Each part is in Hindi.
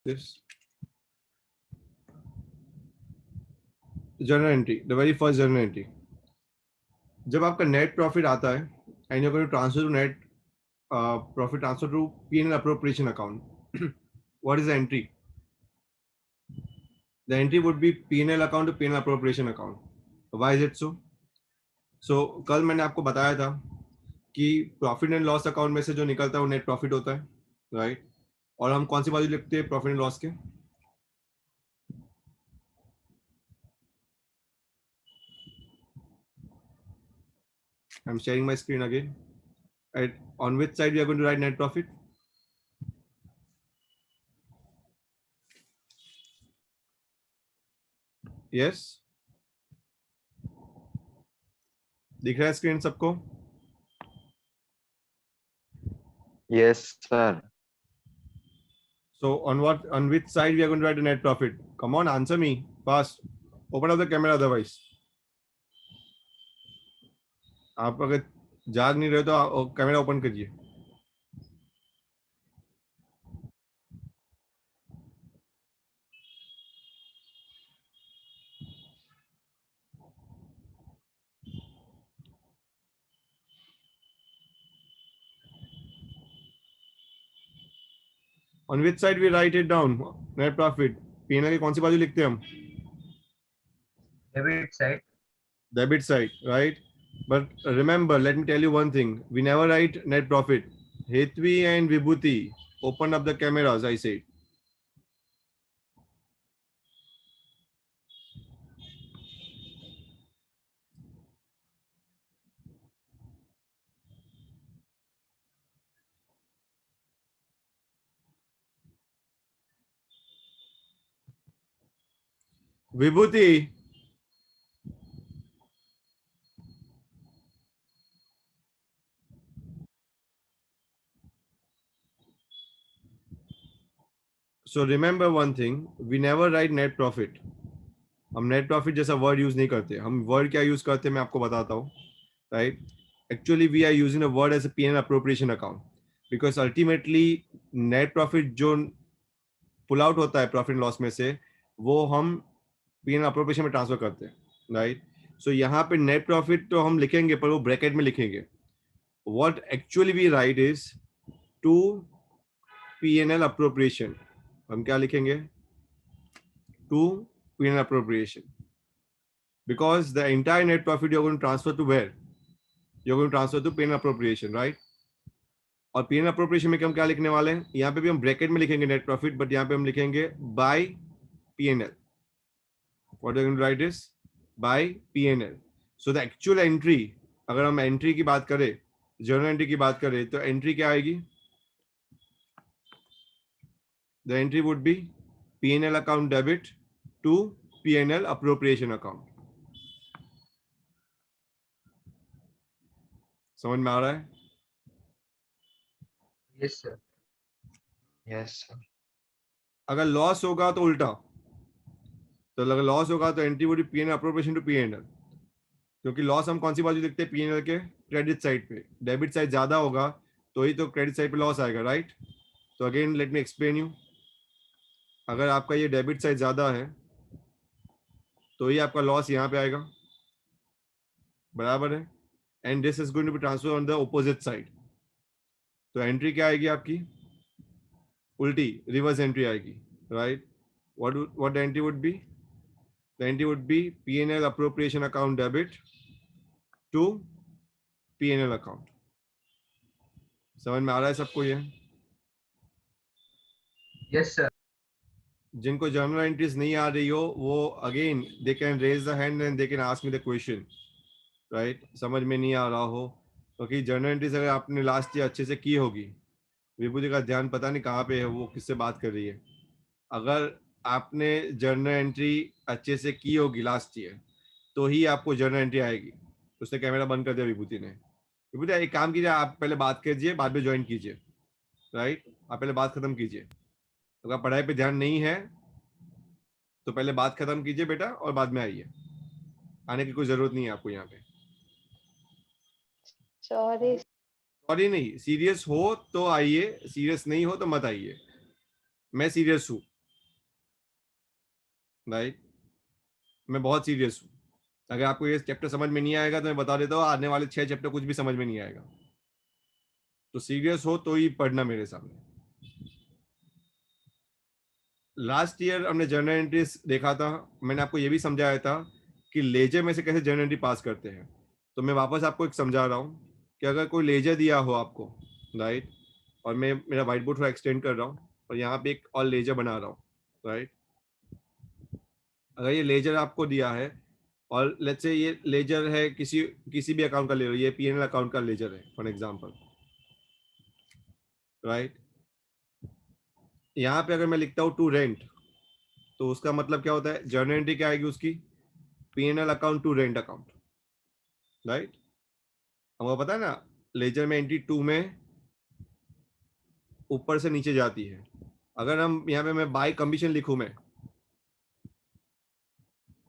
this journal entry, the very first journal entry. जब आपका नेट प्रॉफिट आता है and you going to transfer to net profit transfer to P&L appropriation account, what is the entry? The entry would be P&L account to P&L appropriation account. Why is it so? So कल मैंने आपको बताया था कि प्रॉफिट एंड लॉस अकाउंट में से जो निकलता है वो नेट प्रॉफिट होता है, राइट? और हम कौन सी बाजू लिखते हैं प्रॉफिट एंड लॉस के? I'm sharing my screen again. On which side we are going to write net profit? Yes, दिख रहा है स्क्रीन सबको? Yes, sir. So on which side we are going to write the net profit? Come on, answer me fast. Open up the camera otherwise. आप अगर जाग नहीं रहे तो कैमरा ओपन करिए. On which side we write it down? Net profit. P&L की कौन सी बाजू लिखते हैं हम? Debit side. Debit side, right? But remember, let me tell you one thing. We never write net profit. Hetvi and Vibhuti, open up the cameras, I said. Vibhuti. So remember one thing, we never write net profit. हम net profit जैसा word use नहीं करते. हम word क्या use करते हैं मैं आपको बताता हूँ, right? Actually we are using a word as a P&L appropriation account because ultimately net profit जो pull out होता है profit and loss में से वो हम P&L appropriation में ट्रांसफर करते हैं, right? So यहाँ पे net profit तो हम लिखेंगे पर वो ब्रैकेट में लिखेंगे. What actually we write is to P&L appropriation. हम क्या लिखेंगे? To P&L appropriation. Because the entire net profit you're going to transfer to where? You're going to transfer to P&L appropriation, right? और P&L appropriation में हम क्या लिखने वाले हैं? यहाँ पे भी हम ब्रैकेट में लिखेंगे net profit, but यहाँ पे हम लिखेंगे by P&L. What we're going to write is by P&L. So the actual entry, अगर हम entry की बात करें, journal entry की बात करें, तो entry क्या आएगी? The entry would be P&L account debit to P&L appropriation account. समझ में आ रहा है? Yes, sir. Yes, sir. अगर लॉस होगा तो उल्टा, तो अगर लॉस होगा तो entry would be P&L appropriation to P&L, क्योंकि लॉस हम कौन सी बाजू लिखते हैं? P&L के क्रेडिट साइड पे. डेबिट साइड ज्यादा होगा तो ही तो क्रेडिट साइड पे लॉस आएगा, राइट? तो again let me explain you. अगर आपका ये डेबिट साइड ज्यादा है तो ही आपका लॉस यहाँ पे आएगा, बराबर है? And this is going to be transfer on the opposite side. तो एंट्री क्या आएगी आपकी? उल्टी, रिवर्स एंट्री आएगी, right? What the entry would be? The entry would be P&L appropriation account debit to P&L account. समझ में आ रहा है सबको ये? Yes, sir. जिनको जर्नल एंट्रीज नहीं आ रही हो वो again they can raise the hand and they can ask me the question, right? समझ में नहीं आ रहा हो क्योंकि जर्नल एंट्रीज अगर आपने लास्ट ईयर अच्छे से की होगी, विभूति का ध्यान पता नहीं कहाँ पे है, वो किससे बात कर रही है. अगर आपने जर्नल एंट्री अच्छे से की होगी लास्ट ईयर तो ही आपको जर्नल एंट्री आएगी. उसने कैमरा बंद कर दिया विभूति ने. विभूति एक काम कीजिए, आप पहले बात कीजिए बाद में ज्वाइन कीजिए, राइट? आप पहले बात खत्म कीजिए. अगर पढ़ाई पे ध्यान नहीं है तो पहले बात खत्म कीजिए बेटा और बाद में आइए. आने की कोई जरूरत नहीं है आपको यहाँ पे. सॉरी नहीं, सीरियस हो तो आइए, सीरियस नहीं हो तो मत आइए. मैं सीरियस हूँ, राइट। मैं बहुत सीरियस हूँ। अगर आपको ये चैप्टर समझ में नहीं आएगा तो मैं बता देता हूँ, आने वाले 6 चैप्टर कुछ भी समझ में नहीं आएगा। तो सीरियस हो तो ही पढ़ना मेरे सामने। लास्ट ईयर हमने जर्नल एंट्रीज देखा था, मैंने आपको ये भी समझाया था कि लेजर में से कैसे जर्नल एंट्री पास करते हैं। तो मैं वापस आपको एक समझा रहा हूँ कि अगर कोई लेजर दिया हो आपको, राइट, और मैं मेरा व्हाइट बोर्ड थोड़ा एक्सटेंड कर रहा हूँ और यहाँ पे एक और लेजर बना रहा हूँ, राइट। अगर ये लेजर आपको दिया है और लेट्स से ये लेजर है किसी किसी भी अकाउंट का ले लो, ये पीएनएल अकाउंट का लेजर है फॉर एग्जांपल, राइट। यहाँ पे अगर मैं लिखता हूँ टू रेंट, तो उसका मतलब क्या होता है, जर्नल एंट्री क्या आएगी उसकी, PNL account to rent account, right. हमको पता है ना, लेजर में एंट्री 2 में ऊपर से नीचे जाती है। अगर हम यहाँ पे मैं बाय कमीशन लिखूं मैं,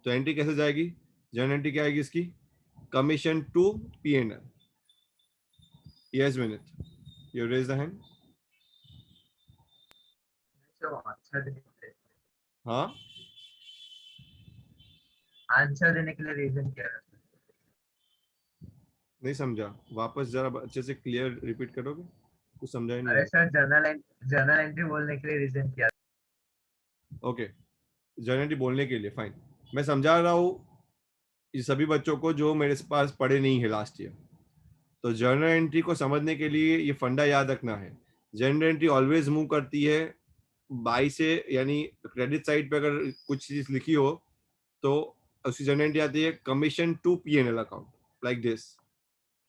तो एंट्री कैसे जाएगी, जर्नल एंट्री क्या आएगी इसकी, commission to PNL. Yes Vineet, you raise the hand. Answer देने के लिए, हाँ, आंसर देने के लिए रीजन क्या है? नहीं समझा, वापस जरा अच्छे से क्लियर रिपीट करोगे, कुछ समझा ही नहीं अरे है। सर, जर्नल एंट्री बोलने के लिए रीजन क्या? ओके, जर्नल एंट्री बोलने के लिए फाइन, मैं समझा रहा हूँ ये सभी बच्चों को जो मेरे पास पढ़े नहीं है लास्ट ईयर। तो जर्नल एंट्री को समझने के लिए ये फंडा याद रखना है, जर्नल एंट्री ऑलवेज मूव करती है बाई से, यानी क्रेडिट साइड पे अगर कुछ चीज लिखी हो तो उसकी जर्नल एंट्री आती है commission to PNL account, like this.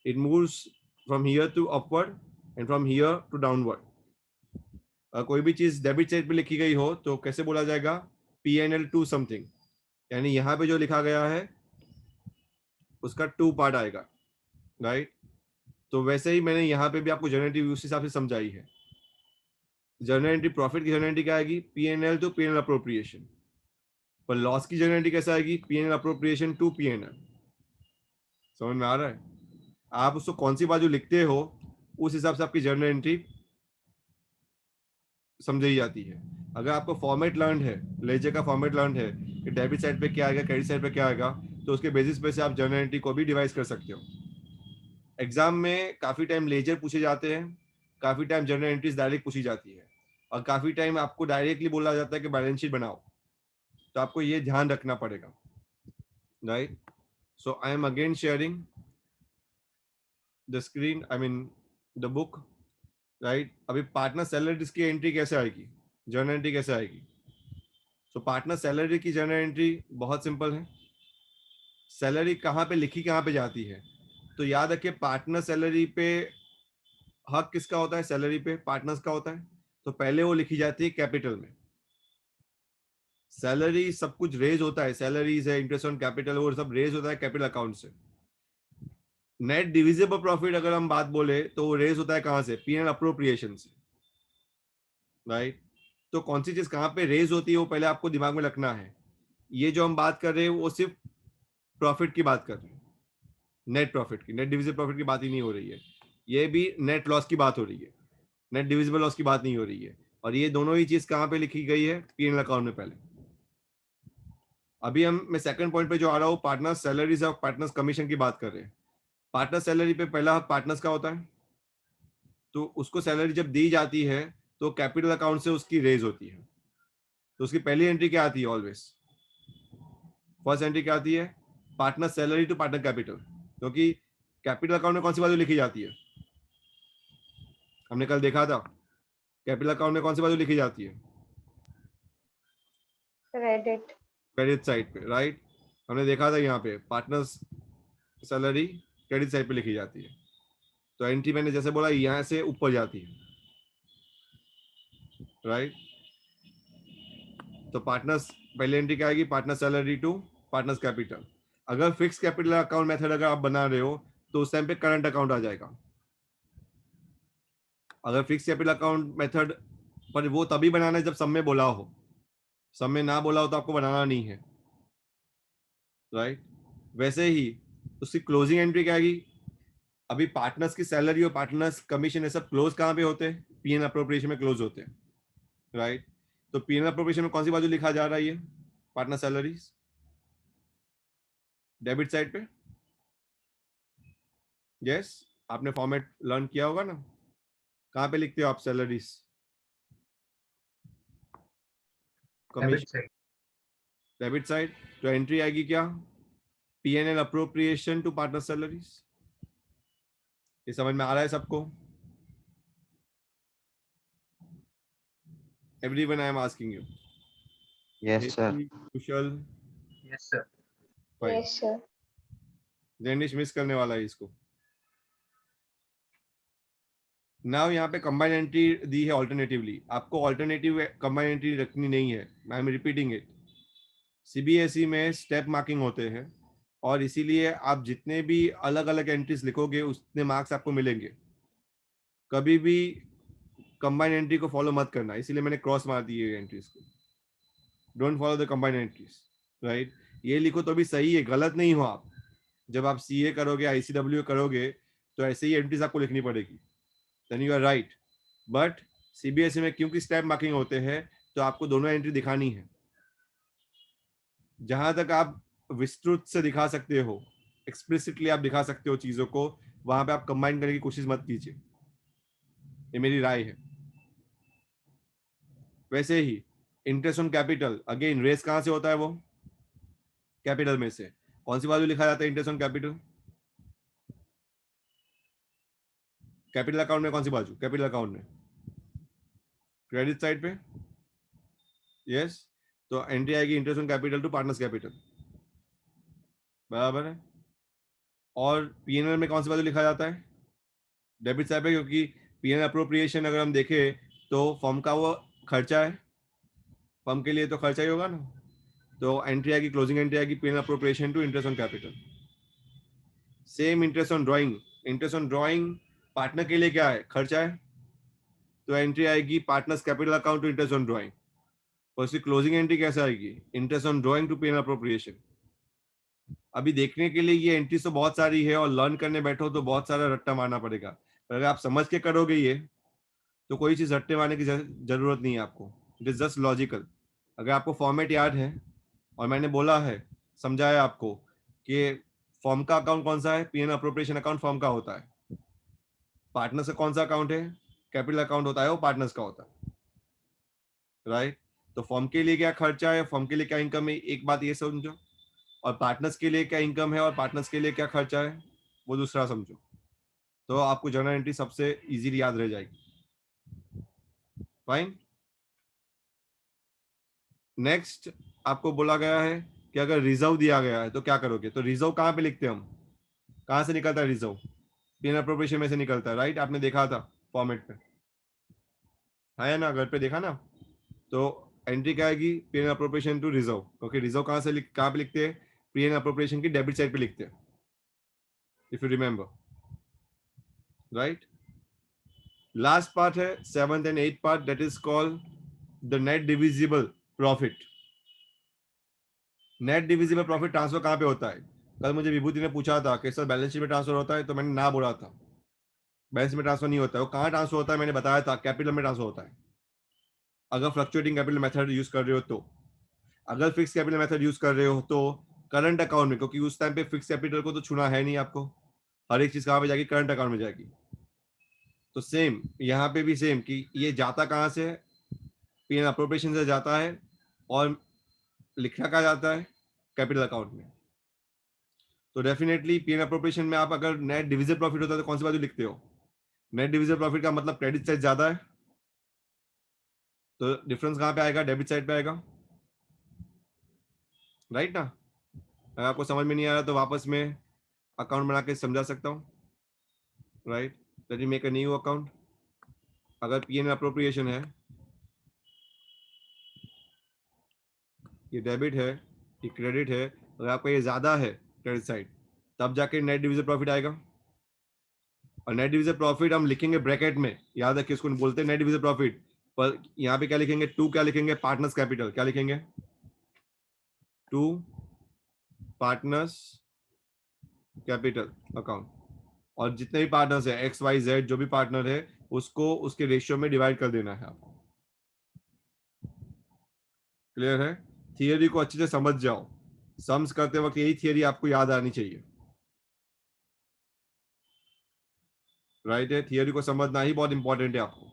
It moves from here to upward and from here to downward. कोई भी चीज डेबिट साइड पे लिखी गई हो तो कैसे बोला जाएगा, पीएनएल टू समथिंग, यानी यहाँ पे जो लिखा गया है उसका टू पार्ट आएगा, राइट। तो वैसे ही मैंने यहाँ पे भी आपको जर्नल एंट्री उस हिसाब से समझाई है। जर्नल एंट्री प्रॉफिट की जर्नल एंट्री क्या आएगी, पीएनएल टू पीएनएल अप्रोप्रिएशन। पर लॉस की जर्नल एंट्री कैसे आएगी, पीएनएल अप्रोप्रिएशन टू पीएनएल। समझ में आ रहा है, आप उसको कौन सी बाजू लिखते हो उस हिसाब से आपकी जर्नल एंट्री समझी जाती है। अगर आपको फॉर्मेट लर्न है, लेजर का फॉर्मेट लर्न है कि डेबिट साइड पे क्या आएगा क्रेडिट साइड पे क्या आएगा, तो उसके बेसिस पे से आप जर्नल एंट्री को भी डिवाइस कर सकते हो। एग्जाम में काफी टाइम लेजर पूछे जाते हैं, काफी टाइम जर्नल एंट्रीज डायरेक्ट पूछी जाती है, और काफी टाइम आपको डायरेक्टली बोला जाता है कि बैलेंस शीट बनाओ। तो आपको ये ध्यान रखना पड़ेगा, right. So I am again sharing the screen, I mean the book, right. अभी पार्टनर सैलरीज की एंट्री कैसे आएगी, जर्नल एंट्री कैसे आएगी। सो पार्टनर सैलरी की जर्नल एंट्री बहुत सिंपल है। सैलरी कहाँ पे लिखी कहाँ पे जाती है, तो याद रखिए पार्टनर सैलरी पे हक किसका होता है, सैलरी पे पार्टनर्स का होता है। तो पहले वो लिखी जाती है कैपिटल में। सैलरी सब कुछ रेज होता है, सैलरीज है, इंटरेस्ट ऑन कैपिटल, वो सब रेज होता है कैपिटल अकाउंट से। नेट डिविजिबल प्रॉफिट अगर हम बात बोले तो वो रेज होता है कहां से, पीएनएल अप्रोप्रिएशन से, राइट। तो कौन सी चीज कहां पे रेज होती है वो पहले आपको दिमाग में रखना है। ये जो हम बात कर रहे हैं वो सिर्फ प्रॉफिट की बात कर रहे हैं, नेट प्रॉफिट की, नेट डिविजिबल प्रॉफिट की बात ही नहीं हो रही है। ये भी नेट लॉस की बात हो रही है, नेट डिविजिबल लॉस की बात नहीं हो रही है। और ये दोनों ही चीज कहां पे लिखी गई है, पीएनएल अकाउंट में पहले। अभी मैं सेकंड पॉइंट पे जो आ रहा हूँ, पार्टनर्स सैलरीज और पार्टनर्स कमीशन की बात कर रहे हैं। पार्टनर सैलरी पे पहला हक पार्टनर्स का होता है, तो उसको सैलरी जब दी जाती है तो कैपिटल अकाउंट से उसकी रेज होती है। तो उसकी पहली एंट्री क्या आती है, ऑलवेज फर्स्ट एंट्री क्या आती है, partner salary to partner capital. क्योंकि कैपिटल अकाउंट में कौन सी बाजू लिखी जाती है, हमने कल देखा था, कैपिटल अकाउंट में कौन सी बाजू लिखी जाती है, क्रेडिट। क्रेडिट साइड पे, राइट। हमने देखा था यहाँ पे पार्टनर्स सैलरी क्रेडिट साइड पे लिखी जाती है। तो एंट्री मैंने जैसे बोला यहाँ से ऊपर जाती है, राइट। तो पार्टनर्स पहले एंट्री क्या आएगी, partner salary to partners capital. अगर फिक्स कैपिटल अकाउंट मेथड अगर आप बना रहे हो तो उस टाइम पे करंट अकाउंट आ जाएगा। अगर फिक्स कैपिटल अकाउंट मेथड पर वो तभी बनाना है जब सब में बोला हो, सब में ना बोला हो तो आपको बनाना नहीं है, राइट। वैसे ही उसकी क्लोजिंग एंट्री क्या आएगी, अभी पार्टनर्स की सैलरी और पार्टनर्स कमीशन ये सब क्लोज कहाँ पे होते हैं, पीएन अप्रोप्रिएशन में क्लोज होते हैं, राइट। तो पीएन अप्रोप्रिएशन में कौन सी बाजू लिखा जा रहा है, ये पार्टनर सैलरीज डेबिट साइड पे। यस, आपने फॉर्मेट लर्न किया होगा ना, कहाँ पे लिखते हो आप salaries? Debit commission side. Debit side. तो एंट्री आएगी क्या? P&L appropriation to partner salaries. ये समझ में आ रहा है सबको? Everyone I am asking you. Yes, sir. Kusal, yes sir. Fine. Yes, sir. Jenish miss करने वाला है इसको। नाउ यहाँ पे कंबाइन एंट्री दी है ऑल्टरनेटिवली, आपको ऑल्टरनेटिव कंबाइन एंट्री रखनी नहीं है, I am repeating it. CBSE में स्टेप मार्किंग होते हैं और इसीलिए आप जितने भी अलग अलग एंट्रीज लिखोगे उतने मार्क्स आपको मिलेंगे। कभी भी कंबाइन एंट्री को फॉलो मत करना, इसीलिए मैंने क्रॉस मार दी है एंट्रीज को। Don't follow the combine entries, right? ये लिखो तो भी सही है, गलत नहीं हो आप। जब आप सीए करोगे, आईसीडब्ल्यू करोगे, तो ऐसे ही एंट्रीज आपको लिखनी पड़ेगी, then you are right. But CBSE में क्योंकि स्टेप मार्किंग होते हैं तो आपको दोनों एंट्री दिखानी है। जहां तक आप विस्तृत से दिखा सकते हो, एक्सप्लिसिटली आप दिखा सकते हो चीजों को, वहां पे आप कंबाइन करने की कोशिश मत कीजिए, ये मेरी राय है। वैसे ही इंटरेस्ट ऑन कैपिटल, अगेन रेस कहां से होता है? वो कैपिटल में से। कौन सी बाजू लिखा जाता है interest on capital? Capital account में कौन सी बाजू? कैपिटल अकाउंट में क्रेडिट साइड पे। यस, तो एंट्री आएगी interest on capital to partners capital, बराबर है। और पीएनएल में कौन सी बाजू लिखा जाता है? डेबिट साइड पे, क्योंकि पीएनएल अप्रोप्रिएशन अगर हम देखें तो फर्म का वो खर्चा है, फर्म के लिए तो खर्चा ही होगा ना। तो एंट्री आएगी, क्लोजिंग एंट्री आएगी PNL appropriation to interest on capital. Same interest on drawing, interest on drawing partner के लिए क्या है? खर्चा है, तो एंट्री आएगी partners capital account to interest on drawing. और उसकी क्लोजिंग एंट्री कैसे आएगी? Interest on drawing to PNL appropriation. अभी देखने के लिए ये एंट्री तो बहुत सारी है और लर्न करने बैठो तो बहुत सारा रट्टा मारना पड़ेगा, पर अगर आप समझ के करोगे ये तो कोई चीज रट्टे मारने की जरूरत नहीं है आपको, इट इज जस्ट लॉजिकल। अगर आपको फॉर्मेट याद है और मैंने बोला है, समझाया आपको कि फॉर्म का अकाउंट कौन सा है? पीएनएल अप्रोप्रिएशन अकाउंट फॉर्म का होता है। पार्टनर्स का कौन सा अकाउंट है? कैपिटल अकाउंट होता है, वो पार्टनर्स का होता है, राइट? तो फॉर्म के लिए क्या खर्चा है, फॉर्म के लिए क्या इनकम है, एक बात ये समझो। और पार्टनर्स के लिए क्या इनकम है और पार्टनर्स के लिए क्या खर्चा है, वो दूसरा समझो। तो आपको जर्नल एंट्री सबसे इजीली याद रह जाएगी। फाइन। नेक्स्ट आपको बोला गया है कि अगर रिजर्व दिया गया है तो क्या करोगे? तो रिजर्व कहाँ पे लिखते हैं हम? कहाँ से निकलता है रिजर्व? पीएनएल अप्रोप्रिएशन में से निकलता है, राइट? आपने देखा था फॉर्मेट पे, है ना? घर पे देखा ना? तो एंट्री क्या आएगी? PNL appropriation to reserve. Okay, reserve कहाँ से कहाँ पे लिखते हैं? पीएनएल अप्रोप्रिएशन की डेबिट साइड पे लिखते हैं, if you remember, right? Last part है 7th and 8th part, that is called the net divisible profit. Net divisible profit transfer कहाँ पे होता है? कल मुझे विभूति ने पूछा था कि सर बैलेंस शीट में ट्रांसफर होता है, तो मैंने ना बोला था, बैलेंस में ट्रांसफर नहीं होता है। वो कहाँ ट्रांसफर होता है? मैंने बताया था, कैपिटल में ट्रांसफर होता है, अगर फ्लक्चुएटिंग कैपिटल मेथड यूज कर रहे हो तो। अगर फिक्स कैपिटल मेथड यूज कर रहे हो तो करंट अकाउंट में, क्योंकि उस टाइम पे फिक्स कैपिटल को तो छूना है नहीं आपको, हर एक चीज कहाँ पे जाएगी? करंट अकाउंट में जाएगी। तो सेम यहाँ पे भी सेम कि ये जाता कहाँ से? पीएनएल अप्रोप्रिएशन से जाता है और लिखा कहाँ जाता है? कैपिटल अकाउंट में। तो डेफिनेटली पीएनएल अप्रोप्रिएशन में आप अगर नेट डिविजिबल प्रॉफिट होता है तो कौन सी बाजू लिखते हो? नेट डिविजिबल प्रॉफिट का मतलब क्रेडिट साइड ज्यादा है, तो डिफरेंस कहाँ पे आएगा? डेबिट साइड पे आएगा, राइट ना? अगर आपको समझ में नहीं आ रहा तो वापस में अकाउंट बना के समझा सकता हूँ, right? Let me make a new account. अगर पीएनएल अप्रोप्रिएशन है, ये डेबिट है, ये क्रेडिट है, अगर आपका ये ज्यादा है क्रेडिट साइड, तब जाके नेट डिविजिबल प्रॉफिट आएगा। और नेट डिविजिबल प्रॉफिट हम लिखेंगे ब्रैकेट में, याद रखिए इसको बोलते हैं नेट डिविजिबल प्रॉफिट। पर यहाँ पे क्या लिखेंगे? टू क्या लिखेंगे? Partners capital. क्या लिखेंगे? To partners capital account. और जितने भी पार्टनर्स है, एक्स वाई जेड, जो भी पार्टनर है उसको उसके रेशियो में डिवाइड कर देना है आपको। क्लियर है? थियरी को अच्छे से समझ जाओ, सम्स करते वक्त यही थियरी आपको याद आनी चाहिए, राइट है? थियरी को समझना ही बहुत इंपॉर्टेंट है आपको।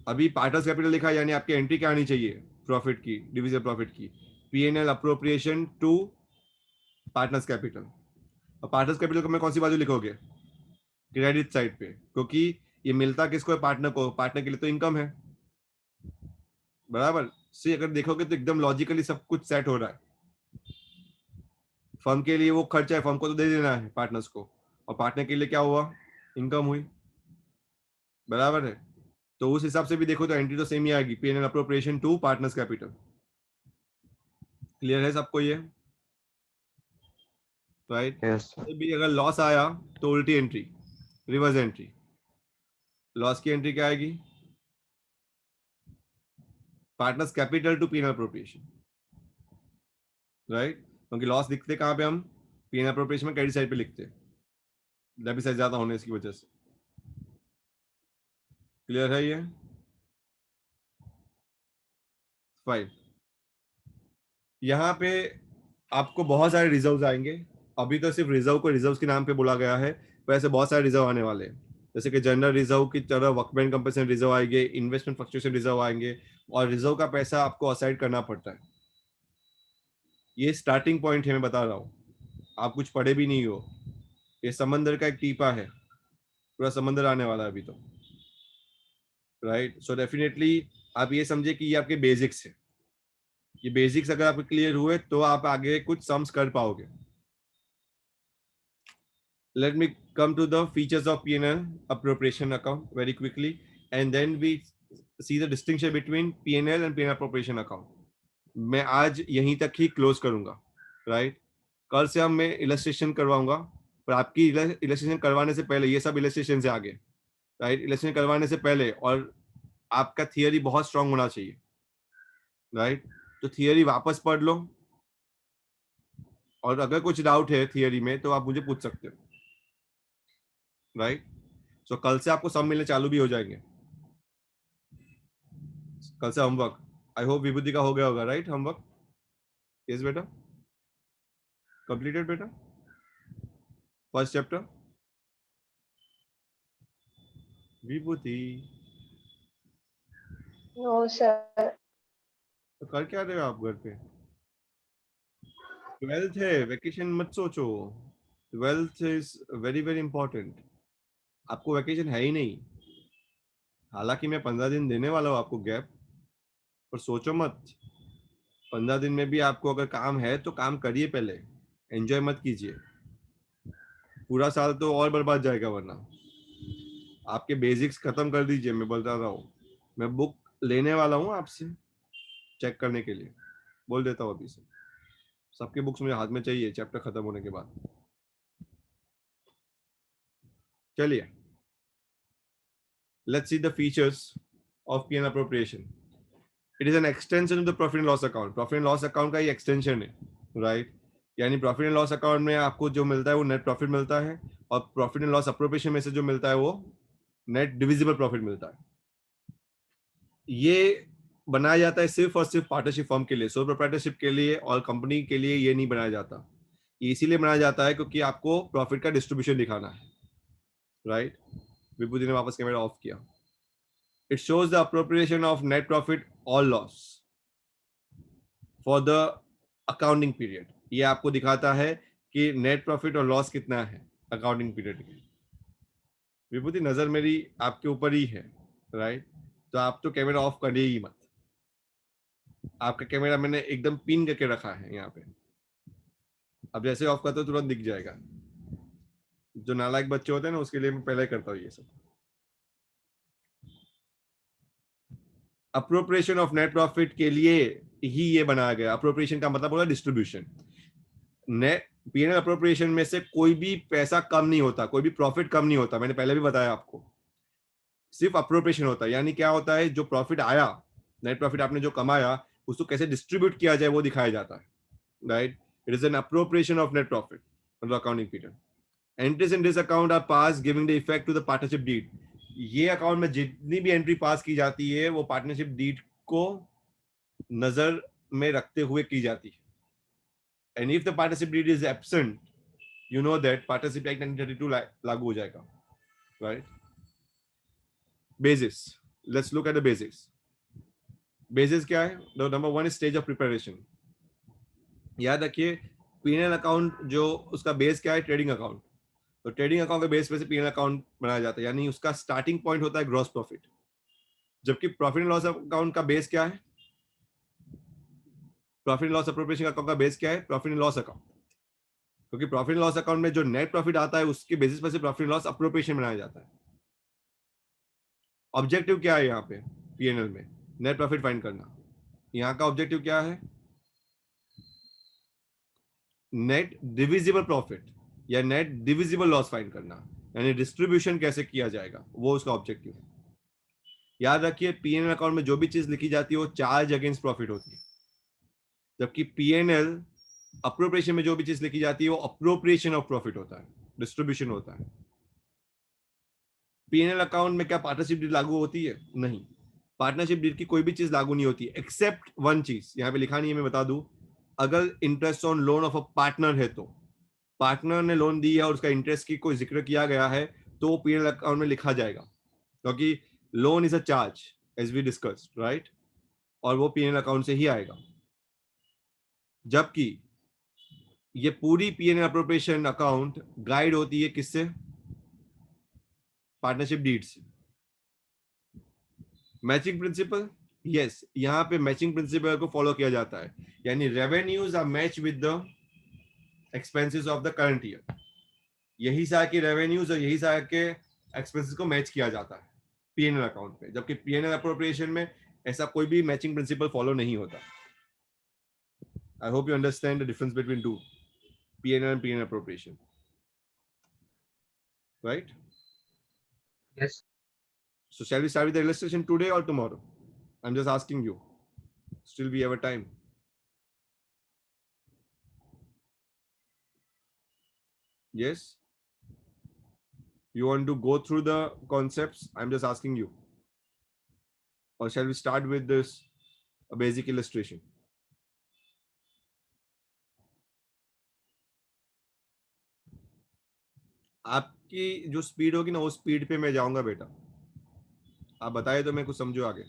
अभी पार्टनर्स कैपिटल लिखा है, यानी आपकी एंट्री क्या आनी चाहिए प्रॉफिट की, डिविजन प्रॉफिट की, P&L appropriation to partners capital. और पार्टनर्स कैपिटल को मैं कौन सी बाजू लिखोगे? क्रेडिट साइड पे, क्योंकि ये मिलता किसको है? पार्टनर को। पार्टनर के लिए तो इनकम है, बराबर से। अगर देखोगे तो एकदम लॉजिकली सब कुछ सेट हो रहा है। फर्म के लिए वो खर्चा है, फर्म को तो दे देना है पार्टनर्स को, और पार्टनर के लिए क्या हुआ? इनकम हुई, बराबर है। तो उस हिसाब से भी देखो तो एंट्री तो सेम ही आएगी, P&L appropriation to partners capital. Clear है सबको ये? राइट। Yes, sir. भी अगर लॉस आया तो उल्टी एंट्री, रिवर्स एंट्री। लॉस की एंट्री क्या आएगी? Partners capital to P&L appropriation, right. क्योंकि लॉस लिखते कहाँ पे हम? P&L अप्रोप्रिएशन में क्रेडिट साइड पे लिखते हैं, डेबिट साइड ज्यादा होने की वजह से। क्लियर है ये? फाइन। यहाँ पे आपको बहुत सारे रिजर्व आएंगे। अभी तो सिर्फ रिजर्व को रिजर्व के नाम पे बोला गया है, वैसे बहुत सारे रिजर्व आने वाले हैं। जैसे कि जनरल रिजर्व की तरह वर्कमैन कंपनसेशन रिजर्व आएंगे, इन्वेस्टमेंट फ्लक्चुएशन रिजर्व आएंगे, और रिजर्व का पैसा आपको असाइड करना पड़ता है। ये स्टार्टिंग पॉइंट है, मैं बता रहा हूँ, आप कुछ पढ़े भी नहीं हो। ये समंदर का एक टीपा है, पूरा समंदर आने वाला है अभी तो, राइट। सो डेफिनेटली आप ये समझे कि ये आपके बेसिक्स है। ये बेसिक्स अगर आपके क्लियर हुए तो आप आगे कुछ सम्स कर पाओगे। Let me come to the features of P&L appropriation account very quickly, and then we see the distinction between P&L and P&L appropriation account. मैं आज यहीं तक ही क्लोज करूंगा, राइट। कल से हम मैं इलस्ट्रेशन करवाऊंगा, पर आपकी इलस्ट्रेशन करवाने से पहले, ये सब इलस्ट्रेशन से आगे, राइट, इलस्ट्रेशन करवाने से पहले और आपका थियरी बहुत स्ट्रांग होना चाहिए, राइट। तो थियरी वापस पढ़ लो, और अगर कुछ डाउट है थियरी में तो आप मुझे पूछ सकते हो, राइट। सो कल से आपको सब मिलने चालू भी हो जाएंगे। कल से होमवर्क, आई होप विभूति का हो गया होगा, राइट, होमवर्क? यस बेटा, कंप्लीटेड बेटा, फर्स्ट चैप्टर। विभूति नो सर। तो कर क्या रहे हो आप घर पे? 12th है, वेकेशन मत सोचो। 12th is very very important. आपको वेकेशन है ही नहीं, हालांकि मैं 15 दिन देने वाला हूँ आपको गैप, पर सोचो मत। 15 दिन में भी आपको अगर काम है तो काम करिए, पहले एंजॉय मत कीजिए। पूरा साल तो और बर्बाद जाएगा, वरना आपके बेसिक्स खत्म कर दीजिए। मैं बता रहा हूँ, मैं बुक लेने वाला हूँ आपसे चेक करने के लिए, बोल देता हूँ अभी से। सबके बुक्स मुझे हाथ में चाहिए चैप्टर खत्म होने के बाद। चलिए, let's see the features of P&L appropriation. It is an extension of the profit and loss account. Profit and loss account का ये extension है, right? यानी प्रॉफिट एंड लॉस अकाउंट में आपको जो मिलता है वो नेट प्रॉफिट मिलता है, और प्रॉफिट एंड लॉस अप्रोप्रिएशन में से जो मिलता है वो नेट डिविजिबल प्रॉफिट मिलता है। ये बनाया जाता है सिर्फ और सिर्फ पार्टनरशिप फर्म के लिए, सोल प्रोप्राइटरशिप के लिए और कंपनी के लिए ये नहीं बनाया जाता। ये इसीलिए बनाया जाता है क्योंकि आपको प्रॉफिट का डिस्ट्रीब्यूशन दिखाना है, राइट। विभूति ने वापस कैमरा ऑफ किया। It shows the appropriation of net profit और loss for the accounting period. ये आपको दिखाता है कि नेट प्रॉफिट और लॉस कितना है अकाउंटिंग पीरियड के। विभूति नजर मेरी आपके ऊपर ही है, राइट। तो आप तो कैमरा ऑफ करिए ही मत। आपका कैमरा मैंने एकदम पिन करके रखा है यहाँ पे, अब जैसे ऑफ करते हो तुरंत दिख जाएगा। जो नालायक बच्चे होते हैं ना, उसके लिए मैं पहले करता हूँ ये सब। अप्रोप्रिएशन ऑफ नेट प्रॉफिट के लिए ही ये बनाया गया। अप्रोप्रिएशन का मतलब होता है डिस्ट्रीब्यूशन। नेट P&L अप्रोप्रिएशन में से कोई भी पैसा कम नहीं होता, कोई भी प्रॉफिट कम नहीं होता, मैंने पहले भी बताया आपको। सिर्फ अप्रोप्रिएशन होता है, यानी क्या होता है, जो प्रॉफिट आया, नेट प्रॉफिट आपने जो कमाया, उसको कैसे डिस्ट्रीब्यूट किया जाए वो दिखाया जाता है, right. It is an appropriation of net profit on the accounting period. Entries in this account are pass giving the effect to the partnership deed. ये अकाउंट में जितनी भी एंट्री पास की जाती है वो पार्टनरशिप डीड को नजर में रखते हुए की जाती है. And if the partnership deed is absent, you know that partnership act 1932 लागू हो जाएगा. Right. Basis, let's look at the basics. Basis क्या है? Number one is stage of preparation. याद रखिए, पीएनएल अकाउंट जो उसका बेस क्या है? Trading account. तो ट्रेडिंग अकाउंट के बेस पे से पीएनएल अकाउंट बनाया जाता है, यानी उसका स्टार्टिंग पॉइंट होता है ग्रॉस प्रॉफिट. जबकि प्रॉफिट एंड लॉस अकाउंट का बेस क्या है? Profit and loss appropriation account का बेस क्या है? Profit and loss account. क्योंकि प्रॉफिट एंड लॉस अकाउंट में जो नेट प्रॉफिट आता है उसके बेसिस पर से प्रॉफिट एंड लॉस अप्रोप्रिएशन बनाया जाता है. ऑब्जेक्टिव क्या है यहाँ पे पीएनएल में? नेट प्रॉफिट फाइंड करना. यहाँ का ऑब्जेक्टिव क्या है? नेट डिविजिबल प्रॉफिट या नेट डिविजिबल लॉस फाइंड करना, यानी डिस्ट्रीब्यूशन कैसे किया जाएगा, वो उसका ऑब्जेक्टिव है. याद रखिए, पीएनएल अकाउंट में जो भी चीज लिखी जाती है वो चार्ज अगेंस्ट प्रॉफिट होती है, जबकि पीएनएल अप्रोप्रिएशन में जो भी चीज लिखी जाती है वो अप्रोप्रिएशन ऑफ प्रॉफिट होता है, डिस्ट्रीब्यूशन होता है. पीएनएल अकाउंट में क्या पार्टनरशिप डीड लागू होती है? नहीं. पार्टनरशिप डीड की कोई भी चीज लागू नहीं होती एक्सेप्ट वन चीज, यहां पे लिखा नहीं है, मैं बता दूं. अगर interest on loan of a partner है, तो पार्टनर ने लोन दी है और उसका इंटरेस्ट की कोई जिक्र किया गया है तो वो पीएनएल अकाउंट में लिखा जाएगा, क्योंकि loan is a charge as we discussed, right. और वो पीएनएल अकाउंट से ही आएगा. जबकि ये पूरी पीएनएल अप्रोप्रिएशन अकाउंट गाइड होती है किससे? पार्टनरशिप डीड से. मैचिंग प्रिंसिपल, यस, यहाँ पे मैचिंग प्रिंसिपल को फॉलो किया जाता है, यानी revenues are match with the expenses of the current year. यही साल के रेवेन्यूज और यही साल के एक्सपेंसेस को मैच किया जाता है पीएनएल अकाउंट में, जबकि पीएनएल अप्रोप्रिएशन में ऐसा कोई भी मैचिंग प्रिंसिपल फॉलो नहीं होता. I hope you understand the difference between two, PNL and PNL appropriation, right. Yes. So shall we start with the illustration today or tomorrow? I'm just asking you. Still we have a time. Yes? You want to go through the concepts? I'm just asking you. Or shall we start with this a basic illustration? आपकी जो स्पीड होगी ना, वो स्पीड पे मैं जाऊंगा बेटा. आप बताए तो मैं कुछ समझो आगे.